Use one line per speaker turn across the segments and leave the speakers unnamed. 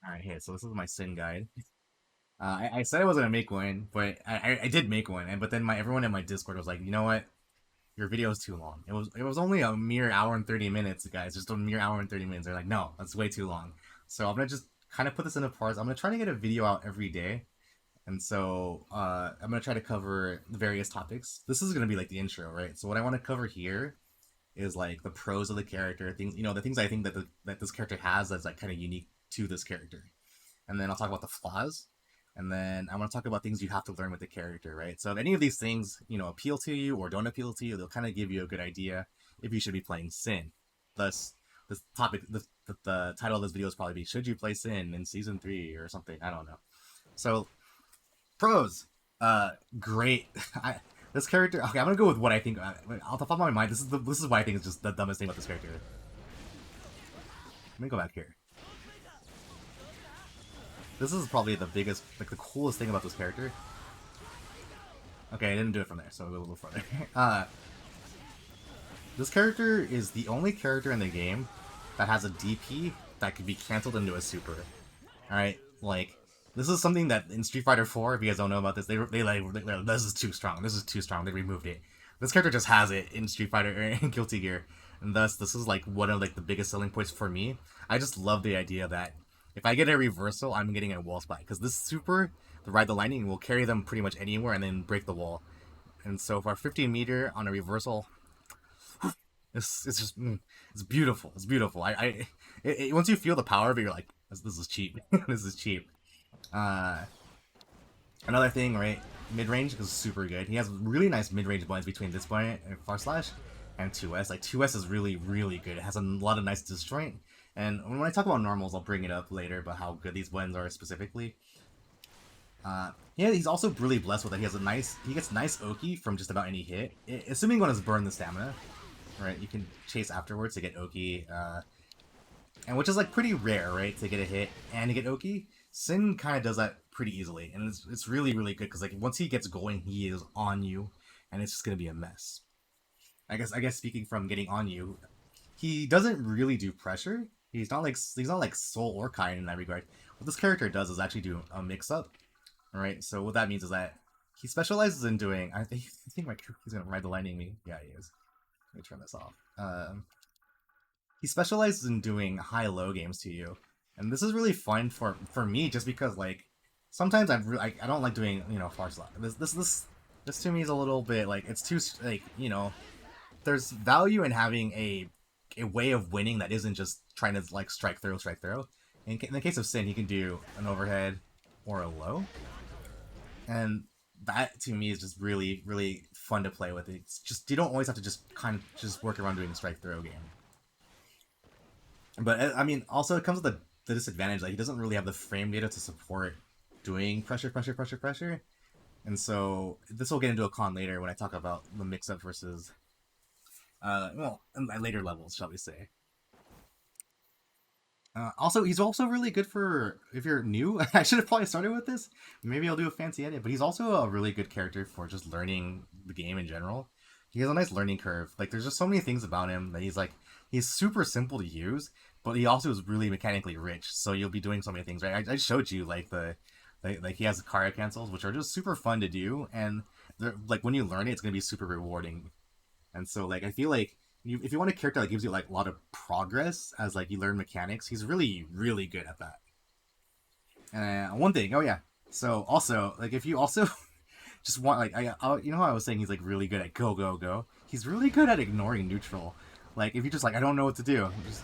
Alright, hey, so this is my sin guide. I said I wasn't gonna make one, but I did make one, and but then everyone in my Discord was like, you know what? Your video is too long. It was only a mere hour and 30 minutes, guys. Just a mere hour and 30 minutes. They're like, no, that's way too long. So I'm gonna just kind of put this into parts. I'm gonna try to get a video out every day, and so I'm gonna try to cover the various topics. This is gonna be like the intro, right? So what I want to cover here is like the pros of the character, things the things I think that this character has that's like kind of unique to this character, and then I'll talk about the flaws, and then I want to talk about things you have to learn with the character, right? So if any of these things, appeal to you or don't appeal to you, they'll kind of give you a good idea if you should be playing Sin. Thus, this topic, the title of this video is probably be "Should you play Sin in Season 3" or something? I don't know. So pros, great. This character. Okay, I'm gonna go with what I think. Off the top of my mind, this is what I think is just the dumbest thing about this character. Let me go back here. This is probably the biggest, like the coolest thing about this character. Okay, I didn't do it from there, so we'll go a little further. This character is the only character in the game that has a DP that could be canceled into a super. Alright, like, this is something that in Street Fighter 4, if you guys don't know about this, they're like, this is too strong, this is too strong, they removed it. This character just has it in Street Fighter, or in Guilty Gear, and thus, this is like one of like the biggest selling points for me. I just love the idea that if I get a reversal, I'm getting a wall spike, because this super, the Ride the Lightning, will carry them pretty much anywhere and then break the wall. And so for a 15-meter on a reversal, it's just it's beautiful. It's beautiful. Once you feel the power of it, you're like, this is cheap. This is cheap. Uh, Another thing, right? Mid range is super good. He has really nice mid range blends between this buoyant and far slash and 2S. Like 2S is really good. It has a lot of nice disjoint. And when I talk about normals, I'll bring it up later about how good these blends are specifically. Yeah, he's also really blessed with it. He gets nice Oki from just about any hit, assuming one has burned the stamina. Right, you can chase afterwards to get Oki, and which is like pretty rare, right? To get a hit and to get Oki. Sin kind of does that pretty easily, and it's really good because like once he gets going, he is on you, and it's just gonna be a mess. I guess speaking from getting on you, he doesn't really do pressure. He's not like Soul or Kain in that regard. What this character does is actually do a mix-up. Alright, so what that means is that he specializes in doing. I think he's gonna ride the lightning me. Yeah, he is. Let me turn this off. He specializes in doing high-low games to you, and this is really fun for me just because like sometimes I don't like doing far slot. This to me is a little bit like it's too like there's value in having a way of winning that isn't just trying to like strike throw. In the case of Sin, he can do an overhead or a low, and that to me is just really fun to play with. It's just you don't always have to just kind of just work around doing strike throw game. But I mean, also it comes with the disadvantage that he doesn't really have the frame data to support doing pressure, and so this will get into a con later when I talk about the mix-up versus at later levels, shall we say. Also, he's also really good for if you're new. I should have probably started with this. Maybe I'll do a fancy edit, but he's also a really good character for just learning the game in general. He has a nice learning curve. Like, there's just so many things about him that he's super simple to use, but he also is really mechanically rich. So you'll be doing so many things, right? I showed you like like he has Kara cancels, which are just super fun to do, and like when you learn it, it's gonna be super rewarding. And so like I feel like if you want a character that gives you like a lot of progress as like you learn mechanics, he's really good at that. And one thing, oh yeah, so also like if you also just want like how I was saying he's like really good at go. He's really good at ignoring neutral. Like if you just like I don't know what to do, just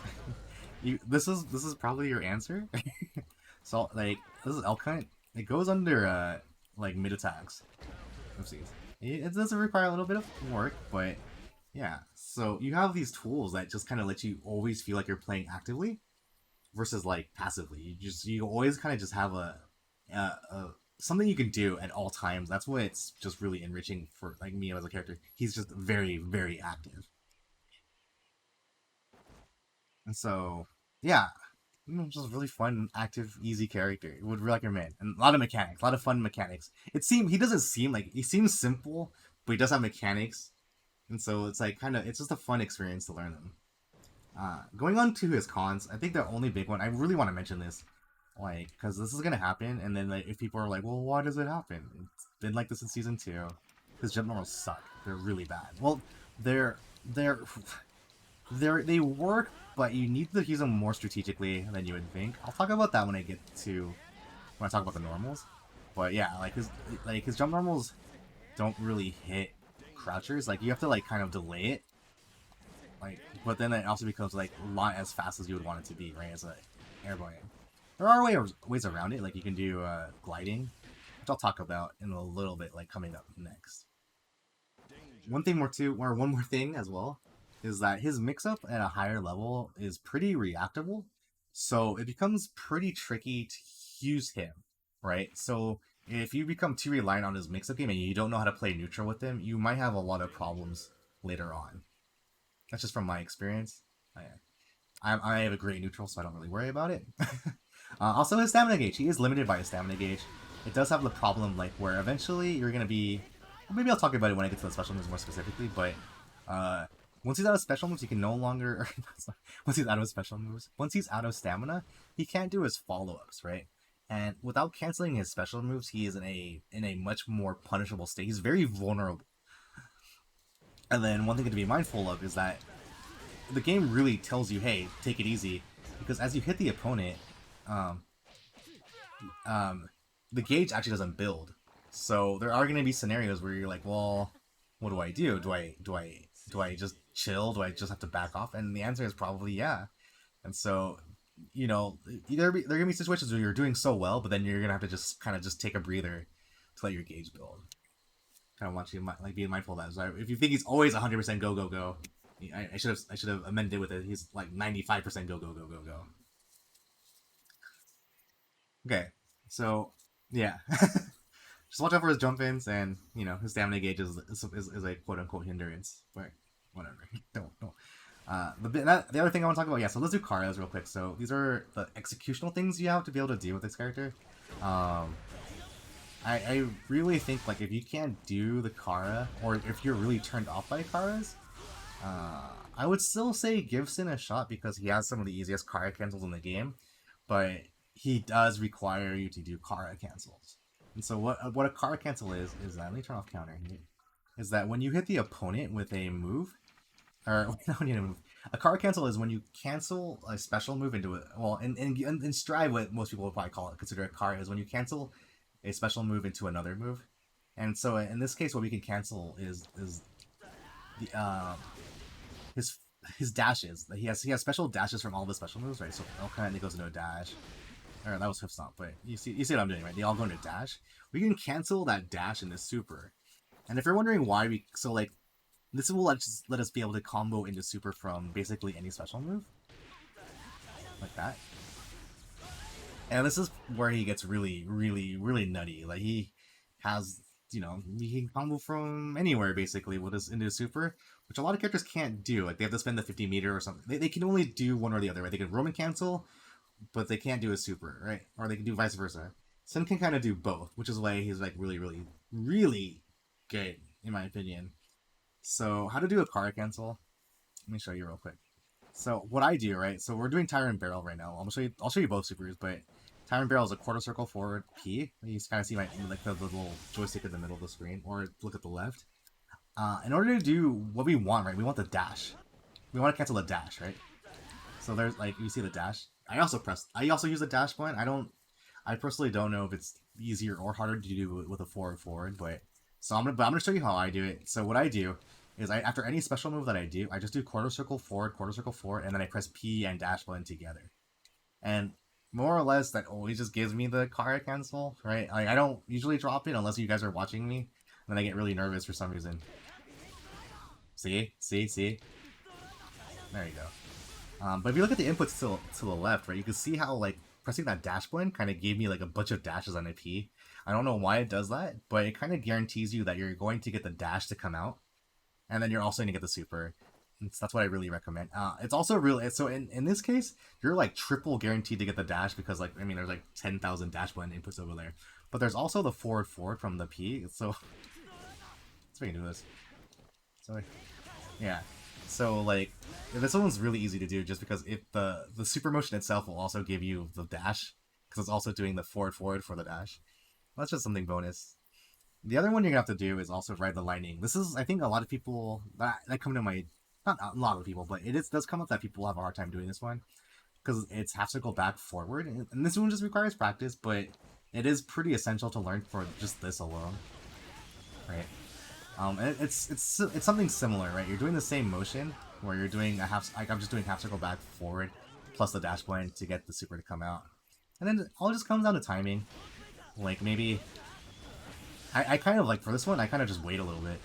this is probably your answer. So like this is Elk Hunt. It goes under like mid attacks. Oopsies. It doesn't require a little bit of work, but yeah, so you have these tools that just kind of let you always feel like you're playing actively versus like passively. You always kind of just have a something you can do at all times. That's why it's just really enriching for like me as a character. He's just very active, and so yeah, just really fun, active, easy character. Would recommend, and a lot of mechanics, a lot of fun mechanics. He doesn't seem like he seems simple, but he does have mechanics, and so it's like it's just a fun experience to learn them. Going on to his cons, I think the only big one I really want to mention this. Like, because this is gonna happen, and then like, if people are like, well, why does it happen? It's been like this in Season 2. Because jump normals suck. They're really bad. Well, they're they're they work, but you need to use them more strategically than you would think. I'll talk about that when I talk about the normals. But yeah, his jump normals don't really hit crouchers. Like you have to like kind of delay it. Like, but then it also becomes like not as fast as you would want it to be, right? As a airborne. There are ways around it. Like you can do gliding, which I'll talk about in a little bit, like coming up next. One more thing as well, is that his mix-up at a higher level is pretty reactable, so it becomes pretty tricky to use him, right? So if you become too reliant on his mix-up game and you don't know how to play neutral with him, you might have a lot of problems later on. That's just from my experience. I have a great neutral, so I don't really worry about it. Also, his stamina gauge. He is limited by his stamina gauge. It does have the problem, like, where eventually you're going to be... Well, maybe I'll talk about it when I get to the special moves more specifically, but once he's out of special moves, he can no longer... once he's out of special moves, once he's out of stamina, he can't do his follow-ups, right? And without canceling his special moves, he is in a much more punishable state. He's very vulnerable. And then one thing to be mindful of is that the game really tells you, hey, take it easy, because as you hit the opponent, the gauge actually doesn't build. So there are going to be scenarios where you're like, well, what do I do? Do I just chill? Do I just have to back off? And the answer is probably yeah. And so, you know, there are going to be situations where you're doing so well, but then you're going to have to just kind of just take a breather to let your gauge build. Kind of want you to like be mindful of that. So if you think he's always 100% go go go, I should have amended with it. He's like 95% go go go go go. Okay, so yeah, just watch out for his jump ins, and you know his stamina gauge is a quote unquote hindrance, but whatever. Don't. The other thing I want to talk about, yeah. So let's do Kara's real quick. So these are the executional things you have to be able to deal with this character. I really think like if you can't do the Kara, or if you're really turned off by Karas, I would still say give Sin a shot because he has some of the easiest Kara cancels in the game, but he does require you to do Kara cancels. And so what a Kara cancel is that, let me turn off counter here, is that when you hit the opponent with a move, or not when you move, a Kara cancel is when you cancel a special move into it. Well, in Strive, what most people would probably consider a Kara is when you cancel a special move into another move. And so in this case, what we can cancel is the his dashes. He has special dashes from all of his special moves, right? So Elk Hunt goes into a dash. Or that was Hoof Stomp, but you see what I'm doing, right? They all go into dash. We can cancel that dash into super. And if you're wondering why this will let us be able to combo into super from basically any special move. Like that. And this is where he gets really, really, really nutty. Like he has, you know, he can combo from anywhere basically with his into super, which a lot of characters can't do. Like they have to spend the 50 meter or something. They can only do one or the other, right? They can Roman cancel, but they can't do a super, right? Or they can do vice versa. Sin can kind of do both, which is why he's like really, really, really good in my opinion. So how to do a Kara cancel? Let me show you real quick. So what I do, right? So we're doing Tyrant Barrel right now. I'll show you both supers, but Tyrant Barrel is a quarter circle forward P. You kind of see my like the little joystick in the middle of the screen, or look at the left. In order to do what we want, right? We want the dash. We want to cancel the dash, right? So there's like you see the dash. I also use the dash button. I personally don't know if it's easier or harder to do with a forward, but I'm gonna show you how I do it. So what I do is after any special move that I do, I just do quarter circle forward, and then I press P and dash button together. And more or less, that always just gives me the Kara cancel, right? Like, I don't usually drop it unless you guys are watching me, and then I get really nervous for some reason. See? There you go. But if you look at the inputs to the left, right, you can see how, like, pressing that dash button kind of gave me, like, a bunch of dashes on a P. I don't know why it does that, but it kind of guarantees you that you're going to get the dash to come out, and then you're also going to get the super. That's what I really recommend. It's also really, so in this case, you're like triple guaranteed to get the dash because like, I mean, there's like 10,000 dash button inputs over there. But there's also the forward from the P, so let's we can do this. So yeah. So like, this one's really easy to do just because the super motion itself will also give you the dash because it's also doing the forward for the dash. That's just something bonus. The other one you're gonna have to do is also ride the lightning. This is, I think, a lot of people that come to my, not a lot of people, but does come up that people have a hard time doing this one because it's half circle back forward, and this one just requires practice, but it is pretty essential to learn for just this alone, right? It's something similar, right? You're doing the same motion where you're doing a half. Like I'm just doing half circle back forward, plus the dash blind to get the super to come out, and then all just comes down to timing. Like maybe I kind of like for this one, I kind of just wait a little bit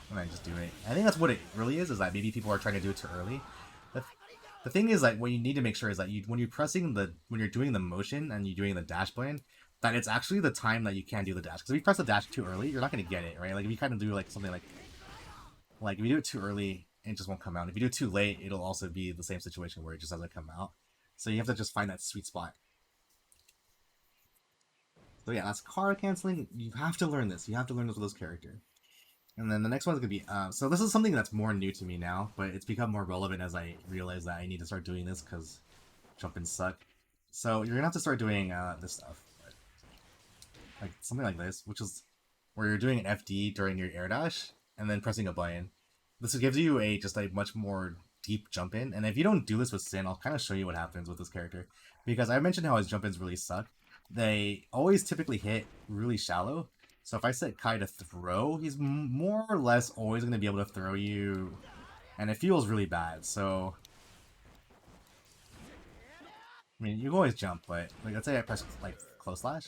and I just do it. I think that's what it really is that maybe people are trying to do it too early. The thing is like what you need to make sure is that when you're doing the motion and you're doing the dash blind, that it's actually the time that you can do the dash. Because if you press the dash too early, you're not going to get it, right? Like if you kind of do like something like if you do it too early, it just won't come out. If you do it too late, it'll also be the same situation where it just doesn't come out. So you have to just find that sweet spot. So yeah, that's card canceling. You have to learn this. You have to learn this with this character. And then the next one's gonna be so this is something that's more new to me now, but it's become more relevant as I realize that I need to start doing this because jump-ins suck. So you're gonna have to start doing this stuff, like something like this, which is where you're doing an FD during your air dash and then pressing a button. This gives you just a much more deep jump in, and if you don't do this with Sin, I'll kind of show you what happens with this character, because I mentioned how his jump ins really suck. They always typically hit really shallow. So if I set Kai to throw, he's more or less always going to be able to throw you, and it feels really bad. So, I mean, you can always jump, but like let's say I press like close slash,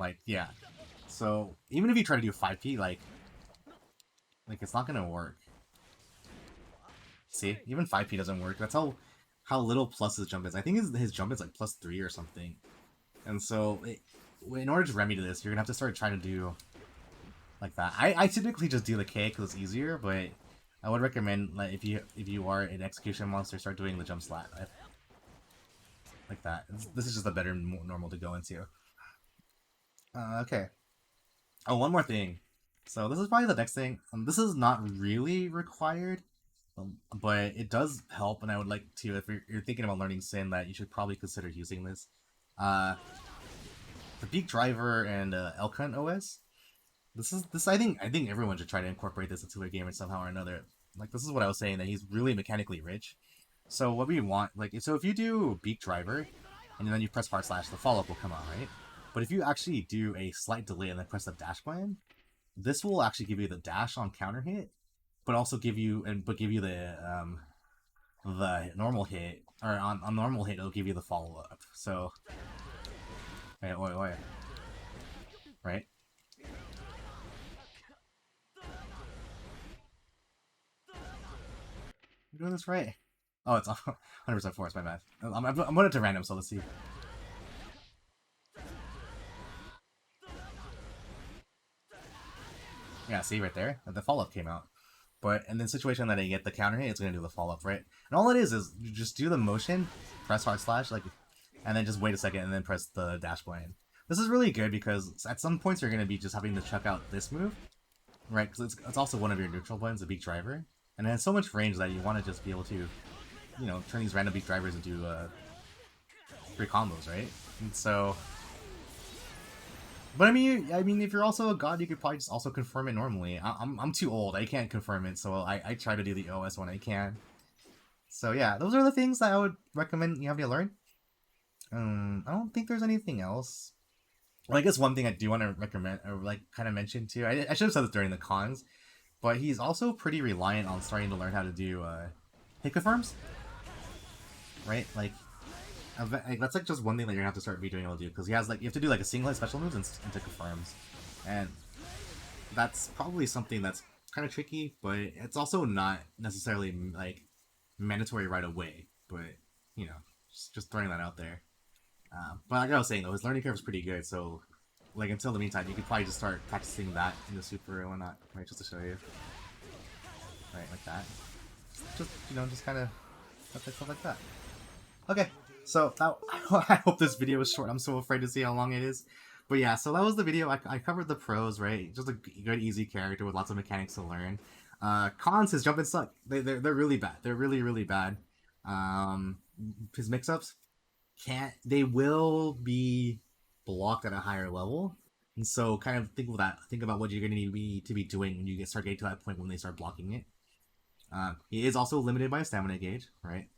like yeah. So even if you try to do 5P, like it's not going to work. See, even 5P doesn't work. That's how little plus his jump is. I think his jump is like +3 or something. And so, in order to remedy this, you're gonna have to start trying to do like that. I typically just do the K because it's easier, but I would recommend like if you are an execution monster, start doing the jump slap like that. This is just a better normal to go into. Okay. Oh, one more thing. So this is probably the next thing. This is not really required, but it does help, and I would like to, if you're thinking about learning Sin, that you should probably consider using this. The Beak Driver and Elk Hunt OS. This I think everyone should try to incorporate this into their game somehow or another. Like this is what I was saying, that he's really mechanically rich. So what we want, so if you do Beak Driver, and then you press hard slash, the follow up will come out, right? But if you actually do a slight delay and then press the dash button, this will actually give you the dash on counter hit, but also give you the normal hit, or on normal hit it'll give you the follow up. So, right? You're doing this right. Oh, it's 100% force. My bad. I'm going to random, so let's see. Yeah, see right there, the follow up came out. But in the situation that I get the counter hit, it's gonna do the follow up, right? And all it is you just do the motion, press hard slash, and then just wait a second and then press the dash blind. This is really good because at some points you're gonna be just having to chuck out this move, right? Because it's also one of your neutral buttons, the Beak Driver, and it has so much range that you want to just be able to, turn these random Beak Drivers into free combos, right? And so. But I mean, if you're also a god, you could probably just also confirm it normally. I'm too old. I can't confirm it, so I try to do the OS when I can. So yeah, those are the things that I would recommend you have to learn. I don't think there's anything else. Well, I guess one thing I do want to recommend, or kind of mention too. I should have said this during the cons, but he's also pretty reliant on starting to learn how to do hit confirms, right? That's just one thing that you're gonna have to start being able to do, because he has you have to do a single hit special moves into confirms, and that's probably something that's kind of tricky, but it's also not necessarily mandatory right away. But just throwing that out there. But like I was saying though, his learning curve is pretty good, so until the meantime, you could probably just start practicing that in the super and whatnot, right? Just to show you, right, like that. Just kind of stuff like that. Okay. So, I hope this video is short. I'm so afraid to see how long it is. But yeah, so that was the video. I covered the pros, right? Just a good, easy character with lots of mechanics to learn. Cons, his jump and suck. They're really bad. They're really, really bad. His mix-ups, they will be blocked at a higher level. And so kind of think of that. Think about what you're going to need to be doing when you start getting to that point when they start blocking it. He is also limited by a stamina gauge, right?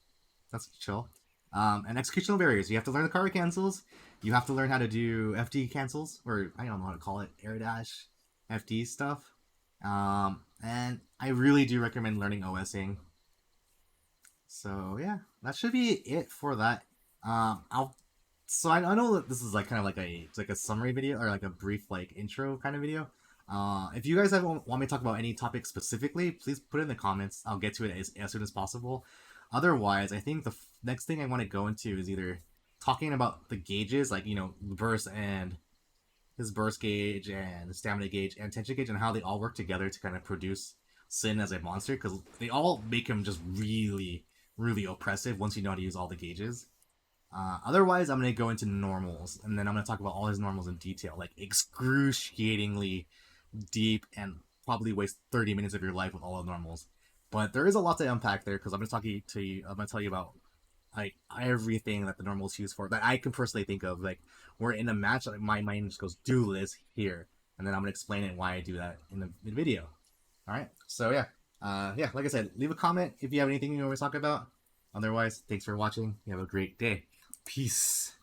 That's chill. And executional barriers. You have to learn the card cancels. You have to learn how to do FD cancels, or I don't know how to call it, air dash, FD stuff. And I really do recommend learning OSing. So yeah, that should be it for that. I'll so I know that this is like kind of like a summary video or like a brief like intro kind of video. If you guys want me to talk about any topic specifically, please put it in the comments. I'll get to it as soon as possible. Otherwise, I think the next thing I want to go into is either talking about the gauges, like burst and his burst gauge and the stamina gauge and tension gauge, and how they all work together to kind of produce Sin as a monster, because they all make him just really, really oppressive once you know how to use all the gauges. Otherwise, I'm going to go into normals, and then I'm going to talk about all his normals in detail, like excruciatingly deep, and probably waste 30 minutes of your life with all the normals. But there is a lot to unpack there, because I'm going to tell you about like everything that the normals use for that I can personally think of. Like we're in a match, like my mind just goes do this here, and then I'm gonna explain it why I do that in the video. All right, so yeah, like I said, leave a comment if you have anything you want to talk about. Otherwise, thanks for watching. You have a great day. Peace.